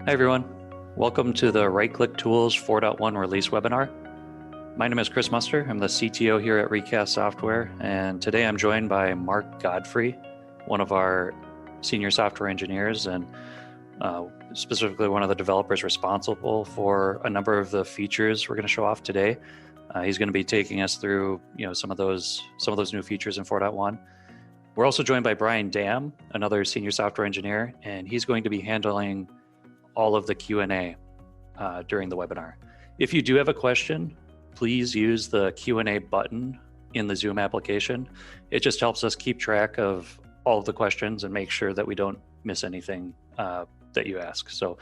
Hi everyone, welcome to the Right-Click Tools 4.1 release webinar. My name is Chris Muster, I'm the CTO here at Recast Software, and today I'm joined by Mark Godfrey, one of our senior software engineers and specifically one of the developers responsible for a number of the features we're going to show off today. He's going to be taking us through some of those new features in 4.1. We're also joined by Brian Dam, another senior software engineer, and he's going to be handling all of the Q&A during the webinar. If you do have a question, please use the Q&A button in the Zoom application. It just helps us keep track of all of the questions and make sure that we don't miss anything that you ask. So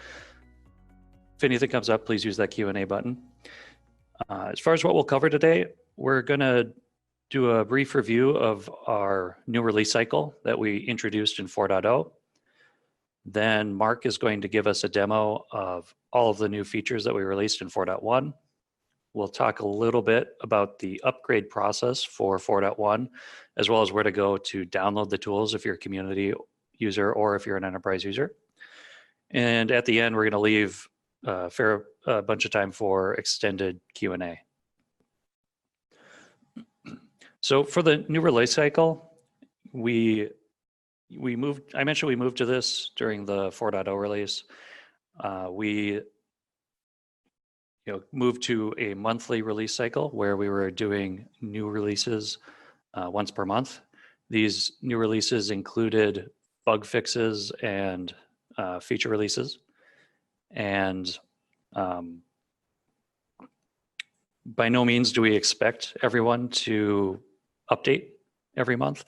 if anything comes up, please use that Q&A button. As far as what we'll cover today, we're gonna do a brief review of our new release cycle that we introduced in 4.0. Then Mark is going to give us a demo of all of the new features that we released in 4.1. We'll talk a little bit about the upgrade process for 4.1, as well as where to go to download the tools if you're a community user or if you're an enterprise user. And at the end, we're going to leave a bunch of time for extended Q&A. So for the new release cycle, I mentioned we moved to this during the 4.0 release. We moved to a monthly release cycle where we were doing new releases once per month. These new releases included bug fixes and feature releases. And by no means do we expect everyone to update every month.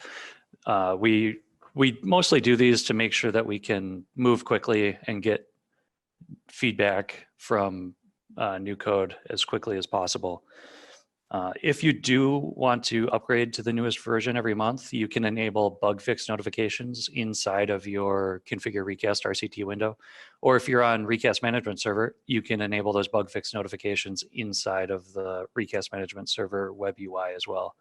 We mostly do these to make sure that we can move quickly and get feedback from new code as quickly as possible. If you do want to upgrade to the newest version every month, you can enable bug fix notifications inside of your configure recast RCT window. Or if you're on Recast Management Server, you can enable those bug fix notifications inside of the Recast Management Server web UI as well.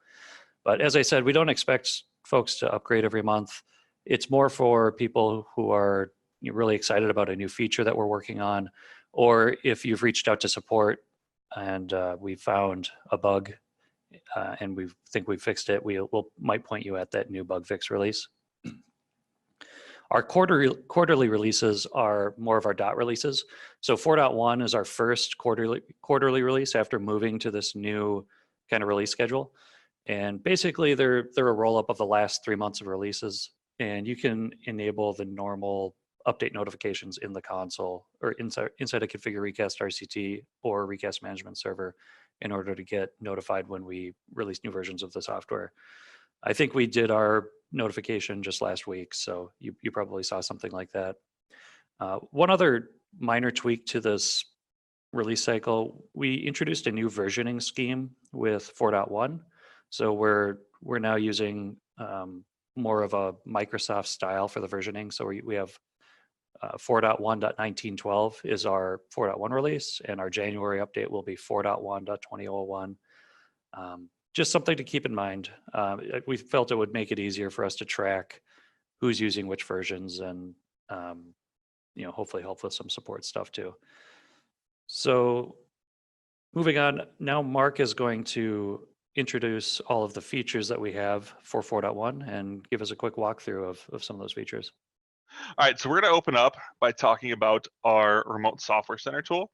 But as I said, we don't expect folks to upgrade every month. It's more for people who are really excited about a new feature that we're working on, or if you've reached out to support and we found a bug and we think we fixed it, we might point you at that new bug fix release. Our quarterly releases are more of our dot releases. So 4.1 is our first quarterly release after moving to this new kind of release schedule. And basically they're a roll-up of the last 3 months of releases. And you can enable the normal update notifications in the console or inside a configure recast RCT or recast management server in order to get notified when we release new versions of the software. I think we did our notification just last week, so you probably saw something like that. One other minor tweak to this release cycle, we introduced a new versioning scheme with 4.1. So we're now using more of a Microsoft style for the versioning. So we have 4.1.1912 is our 4.1 release, and our January update will be 4.1.2001. Just something to keep in mind. We felt it would make it easier for us to track who's using which versions and hopefully help with some support stuff too. So moving on, now Mark is going to introduce all of the features that we have for 4.1 and give us a quick walkthrough of some of those features. All right, so we're going to open up by talking about our remote software center tool.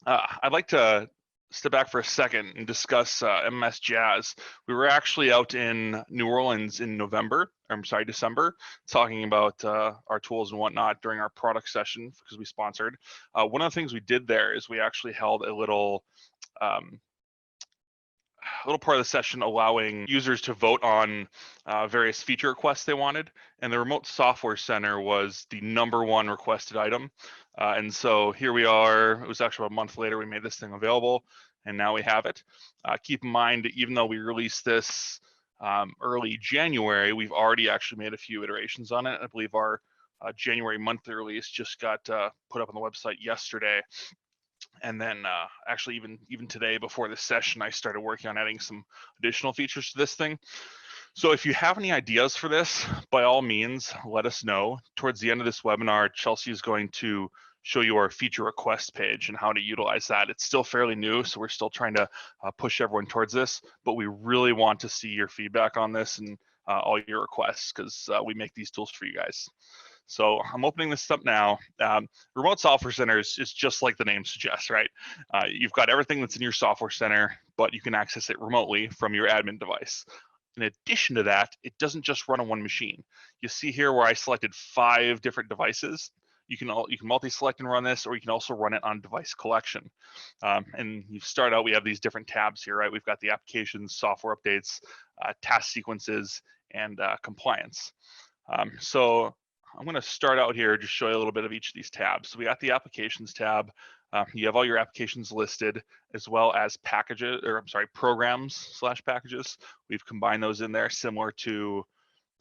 I'd like to step back for a second and discuss MMS Jazz. We were actually out in New Orleans in December, talking about our tools and whatnot during our product session because we sponsored. One of the things we did there is we actually held a little part of the session allowing users to vote on various feature requests they wanted, and the remote software center was the #1 requested item. And so here we are. It was actually about a month later we made this thing available, and now we have it. Keep in mind, even though we released this early January, we've already actually made a few iterations on it. I believe our January monthly release just got put up on the website yesterday. And then actually even today before this session, I started working on adding some additional features to this thing. So if you have any ideas for this, by all means, let us know. Towards the end of this webinar, Chelsea is going to show you our feature request page and how to utilize that. It's still fairly new, so we're still trying to push everyone towards this, but we really want to see your feedback on this and all your requests, because we make these tools for you guys. So I'm opening this up now. Remote Software Center is just like the name suggests, right? You've got everything that's in your software center, but you can access it remotely from your admin device. In addition to that, it doesn't just run on one machine. You see here where I selected 5 different devices. You can multi-select and run this, or you can also run it on device collection. And you start out, we have these different tabs here, right? We've got the applications, software updates, task sequences, and compliance. So I'm going to start out here, just show you a little bit of each of these tabs. So we got the applications tab. You have all your applications listed, as well as programs/packages. We've combined those in there, similar to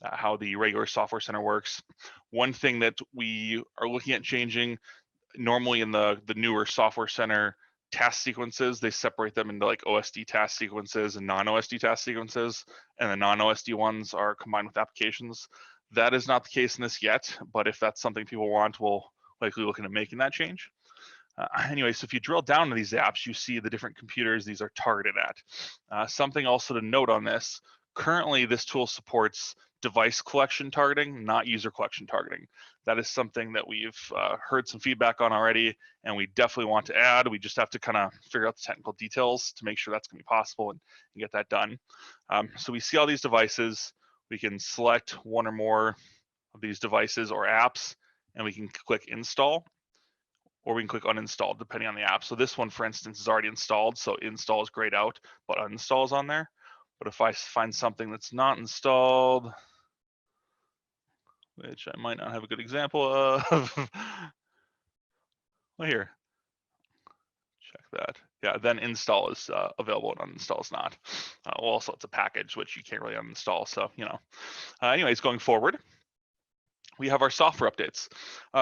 how the regular Software Center works. One thing that we are looking at changing, normally in the newer Software Center task sequences, they separate them into like OSD task sequences and non-OSD task sequences, and the non-OSD ones are combined with applications. That is not the case in this yet, but if that's something people want, we'll likely look into making that change. Anyway, so if you drill down to these apps, you see the different computers these are targeted at. Something also to note on this, currently this tool supports device collection targeting, not user collection targeting. That is something that we've heard some feedback on already, and we definitely want to add. We just have to kind of figure out the technical details to make sure that's going to be possible and get that done. So we see all these devices. We can select one or more of these devices or apps, and we can click install, or we can click uninstall depending on the app. So this one, for instance, is already installed, so install is grayed out, but uninstall is on there. But if I find something that's not installed, which I might not have a good example of, well, here, check that. Yeah, then install is available and uninstall is not. Well, also it's a package, which you can't really uninstall. So, anyways, going forward, we have our software updates.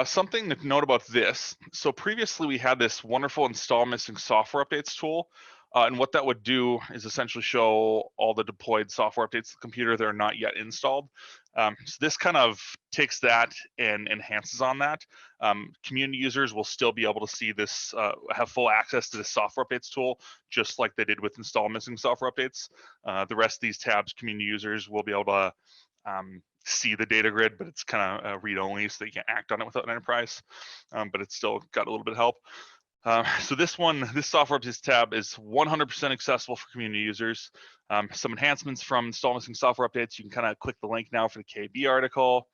Something to note about this. So previously we had this wonderful install missing software updates tool. And what that would do is essentially show all the deployed software updates to the computer that are not yet installed. So this kind of takes that and enhances on that. Community users will still be able to see this, have full access to this software updates tool, just like they did with install missing software updates. The rest of these tabs, community users will be able to see the data grid, but it's kind of read only, so you can't act on it without an enterprise, but it's still got a little bit of help. So this software updates tab is 100% accessible for community users. Some enhancements from install missing software updates. You can kind of click the link now for the KB article.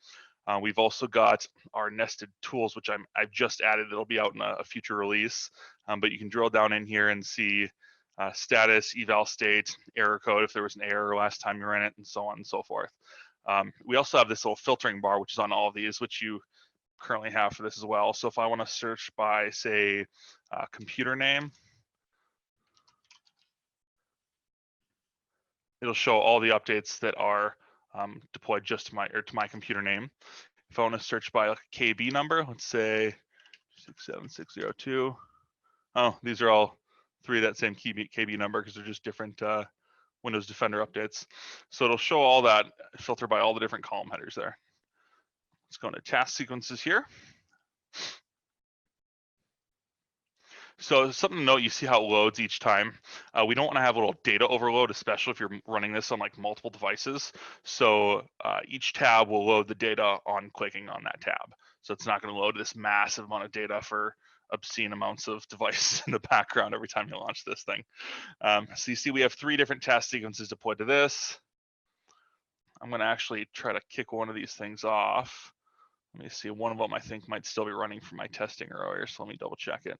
We've also got our nested tools, which I've just added. It'll be out in a future release, but you can drill down in here and see status, eval state, error code if there was an error last time you ran it, and so on and so forth. We also have this little filtering bar, which is on all of these, which you currently have for this as well. So if I want to search by, say, computer name, it'll show all the updates that are deployed just to my computer name. If I want to search by a KB number, let's say 67602. Oh, these are all 3 of that same KB number because they're just different Windows Defender updates. So it'll show all that, filter by all the different column headers there. Let's go into task sequences here. So something to note, you see how it loads each time. We don't want to have a little data overload, especially if you're running this on like multiple devices. So each tab will load the data on clicking on that tab. So it's not going to load this massive amount of data for obscene amounts of devices in the background every time you launch this thing. So you see we have 3 different task sequences deployed to this. I'm going to actually try to kick one of these things off. Let me see, one of them I think might still be running from my testing earlier, so let me double check it.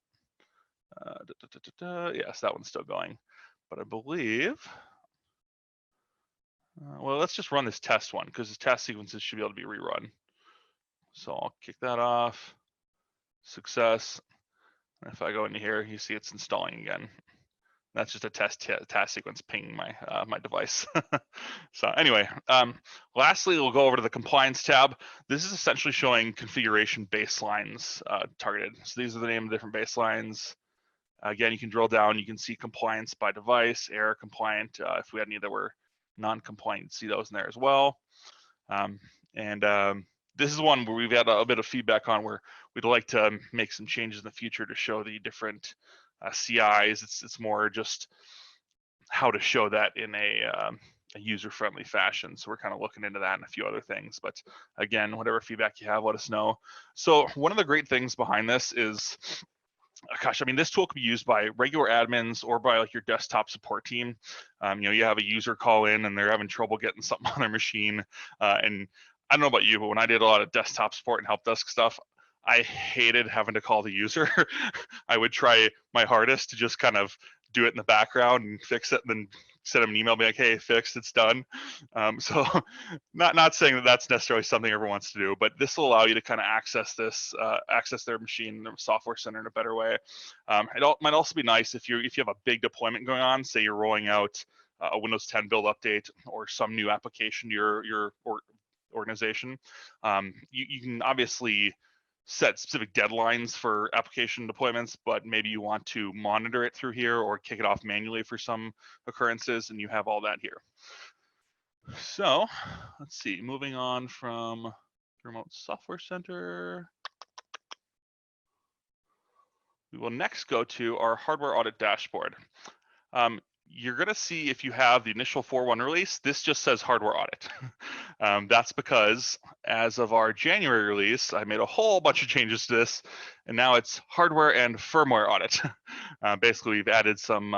Yes, that one's still going, but I believe, well, let's just run this test one because the task sequences should be able to be rerun. So I'll kick that off, success. And if I go into here, you see it's installing again. That's just a task sequence pinging my my device. So anyway, lastly, we'll go over to the compliance tab. This is essentially showing configuration baselines targeted. So these are the name of the different baselines. Again, you can drill down. You can see compliance by device, error compliant. If we had any that were non-compliant, see those in there as well. this is one where we've had a bit of feedback on where we'd like to make some changes in the future to show the different CIs. It's more just how to show that in a user-friendly fashion. So we're kind of looking into that and a few other things. But again, whatever feedback you have, let us know. So one of the great things behind this is, gosh, I mean, this tool can be used by regular admins or by like your desktop support team. You have a user call in and they're having trouble getting something on their machine. And I don't know about you, but when I did a lot of desktop support and help desk stuff, I hated having to call the user. I would try my hardest to just kind of do it in the background and fix it, and then send them an email, be like, "Hey, fixed, it's done." So, not saying that that's necessarily something everyone wants to do, but this will allow you to kind of access this, access their machine, their software center in a better way. It might also be nice if you have a big deployment going on, say you're rolling out a Windows 10 build update or some new application to your organization. You can obviously set specific deadlines for application deployments, but maybe you want to monitor it through here or kick it off manually for some occurrences, and you have all that here. So let's see, moving on from Remote Software Center, we will next go to our Hardware Audit Dashboard. You're going to see if you have the initial 4.1 release, this just says Hardware Audit. That's because as of our January release, I made a whole bunch of changes to this, and now it's Hardware and Firmware Audit. Basically, we've added some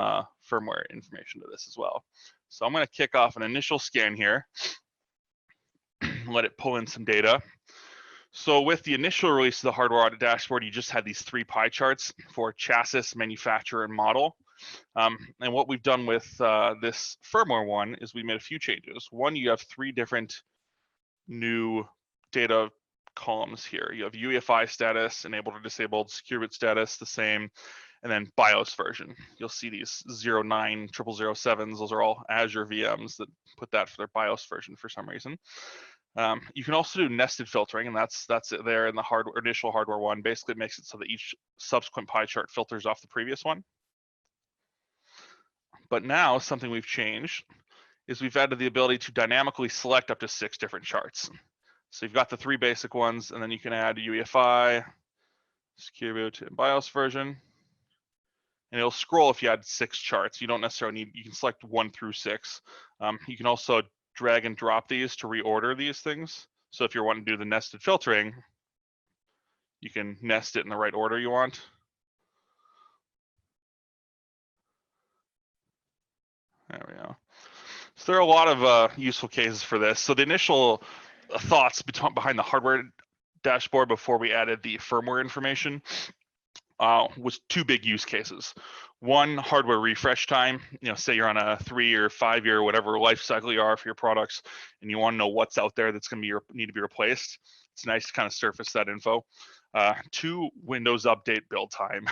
firmware information to this as well. So I'm going to kick off an initial scan here, let it pull in some data. So with the initial release of the Hardware Audit Dashboard, you just had these 3 pie charts for chassis, manufacturer, and model. And what we've done with this firmware one is we made a few changes. One, you have 3 different new data columns here. You have UEFI status, enabled or disabled, secure boot status, the same, and then BIOS version. You'll see these 090007s, those are all Azure VMs that put that for their BIOS version for some reason. You can also do nested filtering, and that's it there in the initial hardware one. Basically, it makes it so that each subsequent pie chart filters off the previous one. But now something we've changed is we've added the ability to dynamically select up to 6 different charts. So you've got the 3 basic ones, and then you can add UEFI, secure boot, and BIOS version. And it'll scroll if you add 6 charts. You don't necessarily need, you can select 1 through 6. You can also drag and drop these to reorder these things. So if you're wanting to do the nested filtering, you can nest it in the right order you want. There we go. So there are a lot of useful cases for this. So the initial thoughts behind the hardware dashboard before we added the firmware information was 2 big use cases. One, hardware refresh time. Say you're on a 3 or 5 year, whatever life cycle you are for your products, and you want to know what's out there that's going to need to be replaced. It's nice to kind of surface that info. 2, Windows update build time.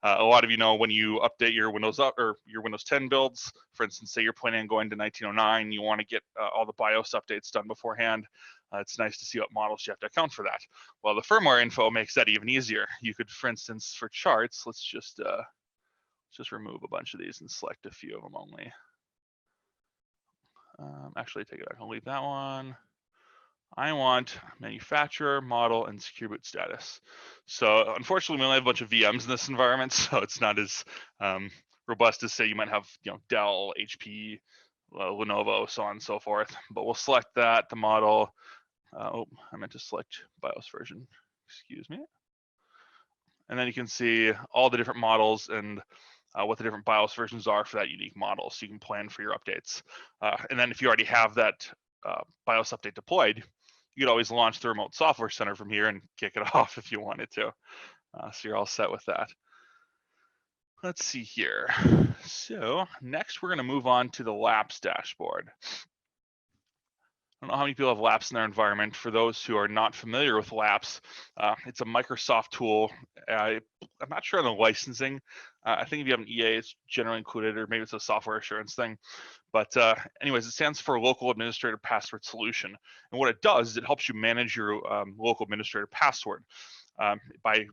A lot of you know when you update your Windows or your Windows 10 builds, for instance, say you're planning on going to 1909, you want to get all the BIOS updates done beforehand. It's nice to see what models you have to account for that. Well, the firmware info makes that even easier. You could, for instance, for charts, let's just remove a bunch of these and select a few of them only. Actually, take it back. I'll leave that one. I want manufacturer, model, and secure boot status. So unfortunately, we only have a bunch of VMs in this environment, so it's not as robust as say you might have, Dell, HP, Lenovo, so on and so forth. But we'll select that, the model. I meant to select BIOS version. Excuse me. And then you can see all the different models and what the different BIOS versions are for that unique model, so you can plan for your updates. And then if you already have that BIOS update deployed, you could always launch the Remote Software Center from here and kick it off if you wanted to. So you're all set with that. Let's see here. So next we're going to move on to the LAPS dashboard. I don't know how many people have LAPS in their environment. For those who are not familiar with LAPS, it's a Microsoft tool. I'm not sure on the licensing. I think if you have an EA, it's generally included, or maybe it's a software assurance thing. But anyways, it stands for Local Administrator Password Solution. And what it does is it helps you manage your local administrator password by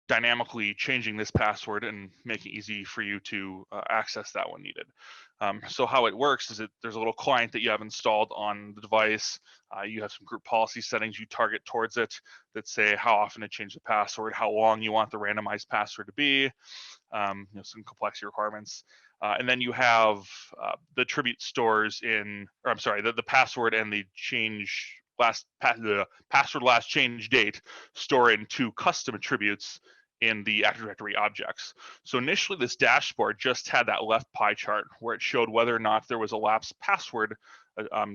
dynamically changing this password and making it easy for you to access that when needed. So how it works is there's a little client that you have installed on the device. You have some group policy settings you target towards it that say how often to change the password, how long you want the randomized password to be, some complexity requirements. And then you have the attribute stores the password and the the password last change date store in 2 custom attributes in the Active Directory objects. So initially this dashboard just had that left pie chart where it showed whether or not there was a lapsed password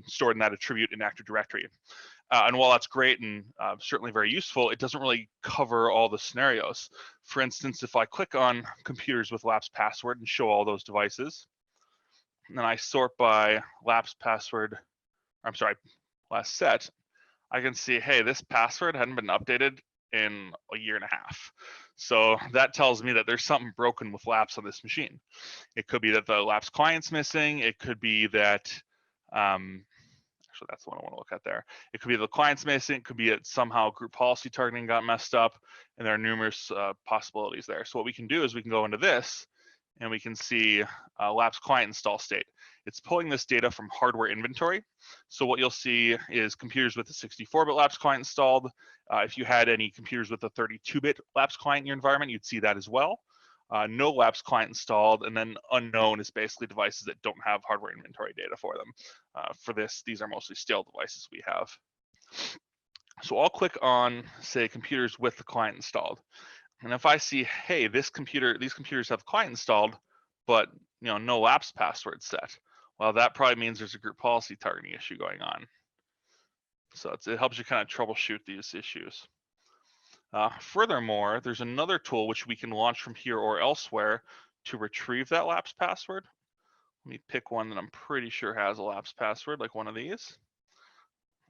stored in that attribute in Active Directory. And while that's great and certainly very useful, it doesn't really cover all the scenarios. For instance, if I click on computers with lapsed password and show all those devices, and then I sort by lapsed password, last set, I can see, hey, this password hadn't been updated in a year and a half. So that tells me that there's something broken with LAPS on this machine. It could be that the LAPS client's missing. It could be that, actually that's the one I want to look at there. It could be the client's missing. It could be that somehow group policy targeting got messed up, and there are numerous possibilities there. So what we can do is we can go into this and we can see LAPS client install state. It's pulling this data from hardware inventory. So what you'll see is computers with a 64-bit LAPS client installed. If you had any computers with a 32-bit LAPS client in your environment, you'd see that as well. No LAPS client installed, and then unknown is basically devices that don't have hardware inventory data for them. For this, these are mostly stale devices we have. So I'll click on, say, computers with the client installed. And if I see, hey, these computers have the client installed, but no LAPS password set, well, that probably means there's a group policy targeting issue going on. So it helps you kind of troubleshoot these issues. Furthermore, there's another tool which we can launch from here or elsewhere to retrieve that LAPS password. Let me pick one that I'm pretty sure has a LAPS password, like one of these.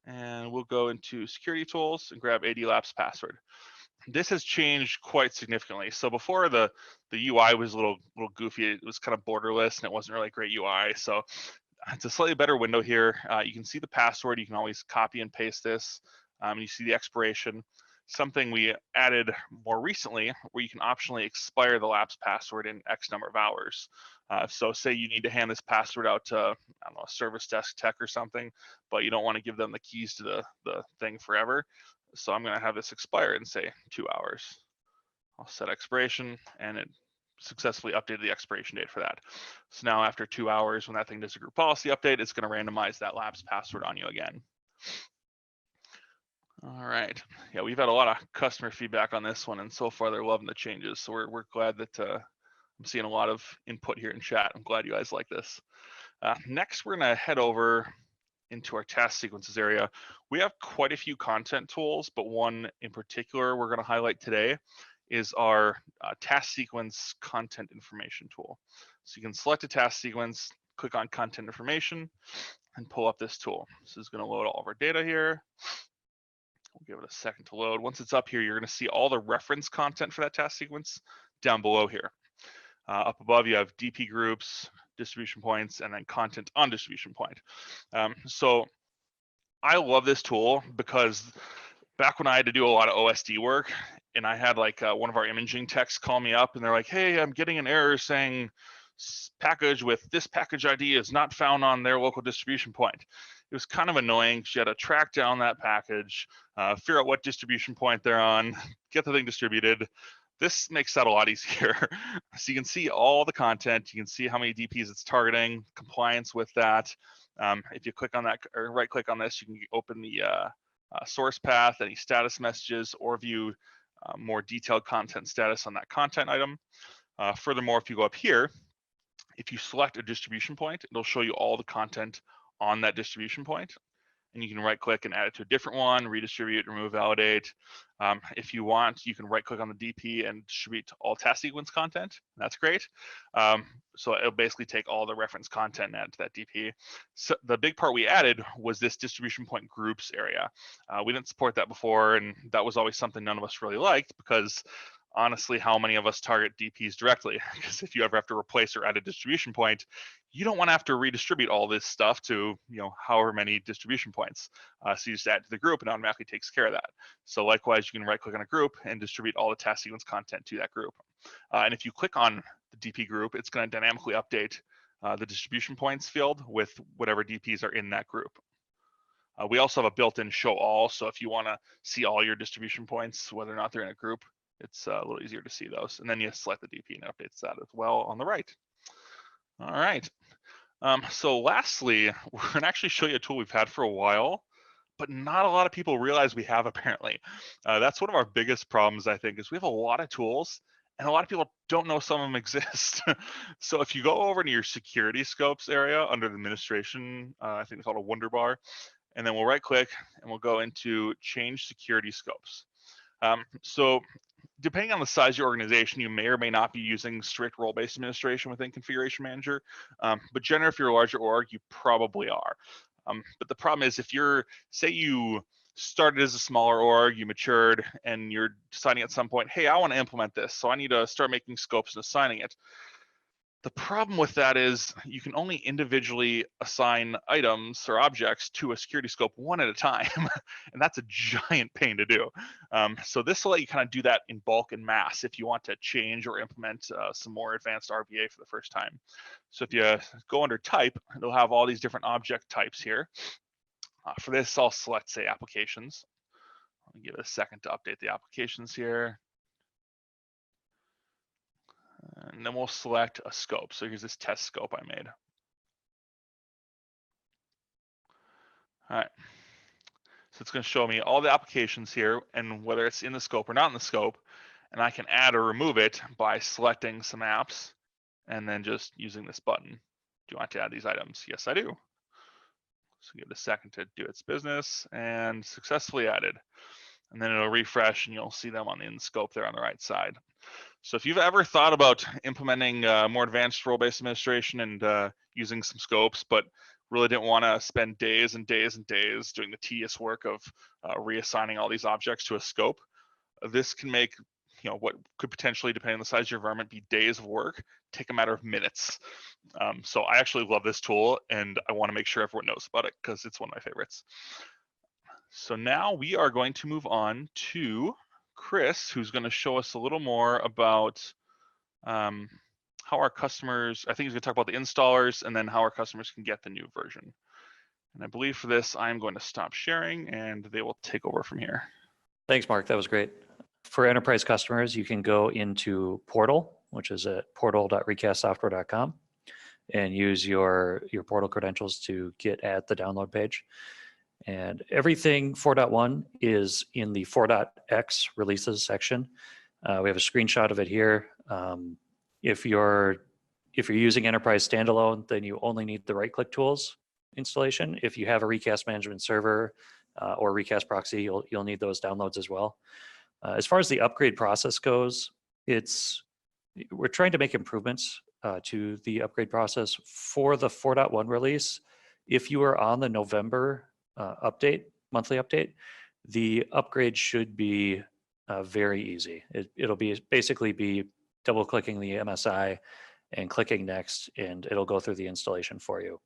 And we'll go into security tools and grab AD LAPS password. This has changed quite significantly. So before the UI was a little goofy. It was kind of borderless and it wasn't really a great UI. So it's a slightly better window here. You can see the password. You can always copy and paste this. You see the expiration. Something we added more recently where you can optionally expire the LAPS password in X number of hours. So say you need to hand this password out to, I don't know, a service desk tech or something, but you don't want to give them the keys to the thing forever. So I'm going to have this expire in, say, 2 hours. I'll set expiration, and it successfully updated the expiration date for that. So now after 2 hours, when that thing does a group policy update, it's going to randomize that LAPS password on you again. All right. Yeah, we've had a lot of customer feedback on this one, and so far they're loving the changes. So we're glad that I'm seeing a lot of input here in chat. I'm glad you guys like this. Next, we're going to head over into our task sequences area. We have quite a few content tools, but one in particular we're going to highlight today is our task sequence content information tool. So you can select a task sequence, click on content information, and pull up this tool. This is going to load all of our data here. We'll give it a second to load. Once it's up here, you're going to see all the reference content for that task sequence down below here. Up above, you have DP groups, distribution points, and then content on distribution point. So I love this tool because back when I had to do a lot of OSD work and I had like one of our imaging techs call me up and they're like, hey, I'm getting an error saying package with this package ID is not found on their local distribution point. It was kind of annoying because you had to track down that package, figure out what distribution point they're on, get the thing distributed. This makes that a lot easier. So you can see all the content, you can see how many DPs it's targeting, compliance with that. If you click on that or right click on this, you can open the source path, any status messages, or view more detailed content status on that content item. Furthermore, if you go up here, if you select a distribution point, it'll show you all the content on that distribution point. And you can right click and add it to a different one, redistribute, remove, validate. If you want, you can right click on the DP and distribute to all task sequence content. That's great. So it'll basically take all the reference content and add to that DP. So the big part we added was this distribution point groups area. We didn't support that before, and that was always something none of us really liked because honestly, how many of us target DPs directly? Because if you ever have to replace or add a distribution point, you don't want to have to redistribute all this stuff to, however many distribution points. So you just add to the group and it automatically takes care of that. So likewise, you can right click on a group and distribute all the task sequence content to that group. And if you click on the DP group, it's going to dynamically update the distribution points field with whatever DPs are in that group. We also have a built-in show all, so if you want to see all your distribution points, whether or not they're in a group, it's a little easier to see those. And then you select the DP and it updates that as well on the right. All right. So lastly, we're going to actually show you a tool we've had for a while, but not a lot of people realize we have apparently. That's one of our biggest problems, I think, is we have a lot of tools and a lot of people don't know some of them exist. So if you go over to your security scopes area under the administration, I think it's called a Wonder Bar, and then we'll right click and we'll go into change security scopes. So depending on the size of your organization, you may or may not be using strict role-based administration within Configuration Manager. But generally, if you're a larger org, you probably are. But the problem is if you're, say you started as a smaller org, you matured, and you're deciding at some point, hey, I want to implement this, so I need to start making scopes and assigning it. The problem with that is you can only individually assign items or objects to a security scope one at a time, and that's a giant pain to do. So this will let you kind of do that in bulk and mass if you want to change or implement some more advanced RBA for the first time. So if you go under type, it'll have all these different object types here. For this, I'll select, say, applications. Let me give it a second to update the applications here. And then we'll select a scope. So here's this test scope I made. All right. So it's going to show me all the applications here and whether it's in the scope or not in the scope. And I can add or remove it by selecting some apps and then just using this button. Do you want to add these items? Yes, I do. So give it a second to do its business and successfully added. And then it'll refresh and you'll see them on the in scope there on the right side. So if you've ever thought about implementing more advanced role-based administration and using some scopes, but really didn't want to spend days and days and days doing the tedious work of reassigning all these objects to a scope, this can make what could potentially, depending on the size of your environment, be days of work, take a matter of minutes. So I actually love this tool, and I want to make sure everyone knows about it because it's one of my favorites. So now we are going to move on to Chris, who's going to show us a little more about how our customers, I think he's going to talk about the installers and then how our customers can get the new version. And I believe for this, I'm going to stop sharing and they will take over from here. Thanks, Mark. That was great. For enterprise customers, you can go into Portal, which is at portal.recastsoftware.com, and use your portal credentials to get at the download page. And everything 4.1 is in the 4.x releases section. We have a screenshot of it here. If you're using Enterprise Standalone, then you only need the right-click tools installation. If you have a recast management server or recast proxy, you'll need those downloads as well. As far as the upgrade process goes, we're trying to make improvements to the upgrade process for the 4.1 release. If you are on the November monthly update, the upgrade should be very easy. It'll basically be double clicking the MSI and clicking next, and it'll go through the installation for you.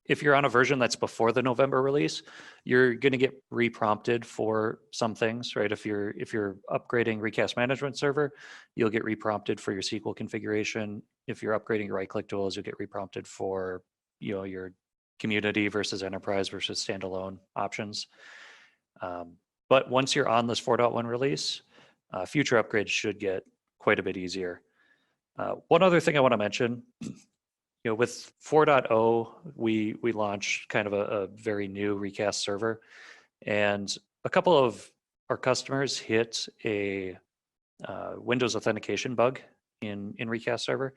If you're on a version that's before the November release, you're going to get reprompted for some things, right? If you're upgrading recast management server, you'll get reprompted for your SQL configuration. If you're upgrading your right-click tools, you'll get reprompted for your community versus enterprise versus standalone options. But once you're on this 4.1 release, future upgrades should get quite a bit easier. One other thing I want to mention, with 4.0, we launched kind of a very new recast server, and a couple of our customers hit a Windows authentication bug in recast server.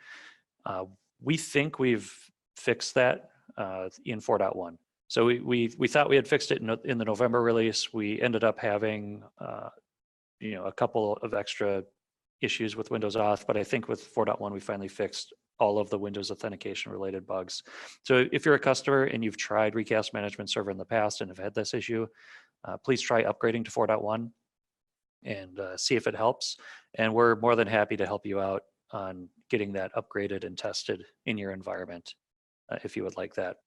We think we've fixed that in 4.1. So we thought we had fixed it in the November release. We ended up having a couple of extra issues with Windows Auth, but I think with 4.1 we finally fixed all of the Windows authentication related bugs. So if you're a customer and you've tried recast management server in the past and have had this issue, please try upgrading to 4.1. and see if it helps. And we're more than happy to help you out on getting that upgraded and tested in your environment if you would like that.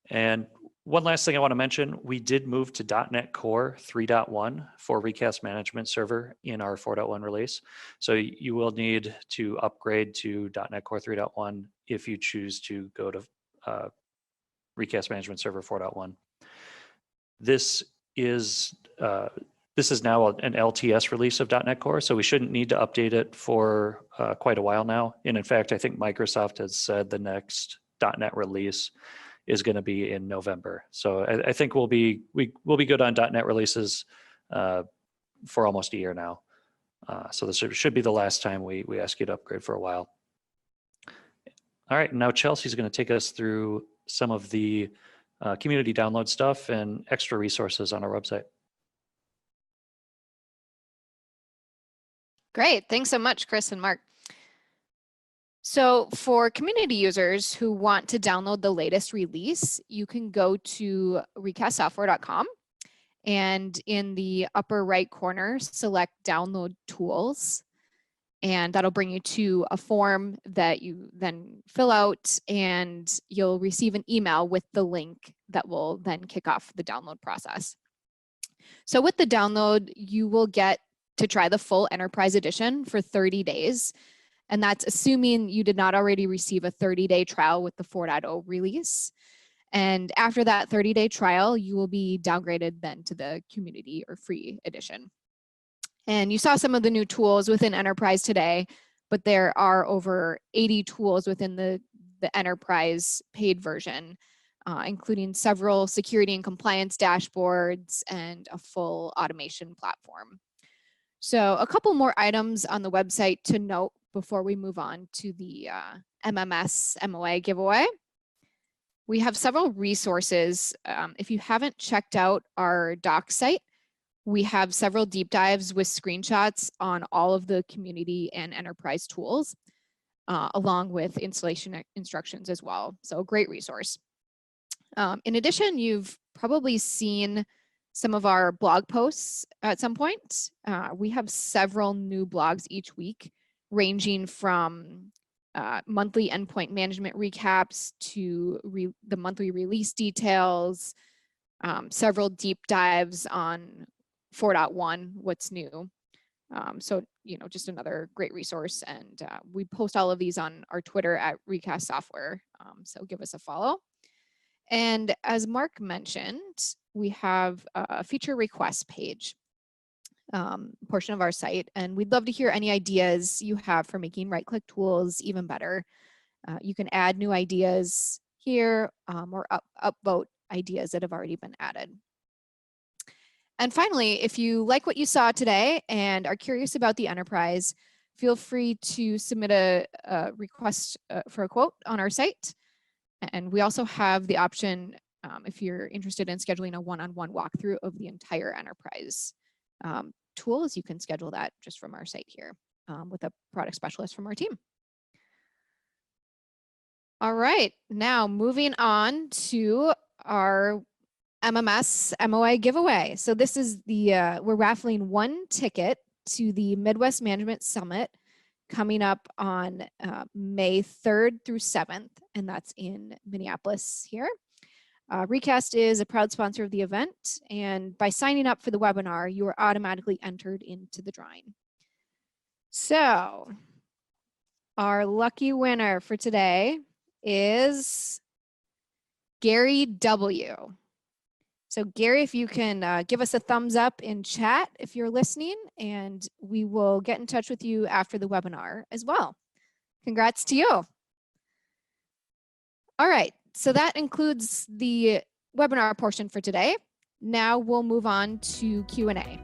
And one last thing I want to mention, we did move to .NET Core 3.1 for Recast Management Server in our 4.1 release. So you will need to upgrade to .NET Core 3.1 if you choose to go to Recast Management Server 4.1. This is now an LTS release of .NET Core, so we shouldn't need to update it for quite a while now. And in fact, I think Microsoft has said the next .NET release is going to be in November. So I think we'll be good on .NET releases for almost a year now. So this should be the last time we ask you to upgrade for a while. All right, now Chelsea's going to take us through some of the community download stuff and extra resources on our website. Great, thanks so much, Chris and Mark. So for community users who want to download the latest release, you can go to recastsoftware.com and in the upper right corner, select Download Tools. And that'll bring you to a form that you then fill out, and you'll receive an email with the link that will then kick off the download process. So with the download, you will get to try the full Enterprise Edition for 30 days. And that's assuming you did not already receive a 30-day trial with the 4.0 release. And after that 30-day trial, you will be downgraded then to the community or free edition. And you saw some of the new tools within Enterprise today, but there are over 80 tools within the Enterprise paid version, including several security and compliance dashboards and a full automation platform. So a couple more items on the website to note before we move on to the MMS MOA giveaway. We have several resources. If you haven't checked out our doc site, we have several deep dives with screenshots on all of the community and enterprise tools, along with installation instructions as well. So a great resource. In addition, you've probably seen some of our blog posts at some point. We have several new blogs each week, ranging from monthly endpoint management recaps to the monthly release details, several deep dives on 4.1, what's new. So, just another great resource. And we post all of these on our Twitter at Recast Software. So give us a follow. And as Mark mentioned, we have a feature request page portion of our site, and we'd love to hear any ideas you have for making right-click tools even better. You can add new ideas here or upvote ideas that have already been added. And finally, if you like what you saw today and are curious about the enterprise, feel free to submit a request for a quote on our site. And we also have the option, if you're interested in scheduling a one-on-one walkthrough of the entire enterprise tools, you can schedule that just from our site here with a product specialist from our team. All right, now moving on to our MMS MOA giveaway. So this is the, we're raffling one ticket to the Midwest Management Summit coming up on May 3rd through 7th, and that's in Minneapolis here. Recast is a proud sponsor of the event, and by signing up for the webinar, you are automatically entered into the drawing. So our lucky winner for today is Gary W. So Gary, if you can give us a thumbs up in chat if you're listening, and we will get in touch with you after the webinar as well. Congrats to you. All right, so that includes the webinar portion for today. Now we'll move on to Q&A.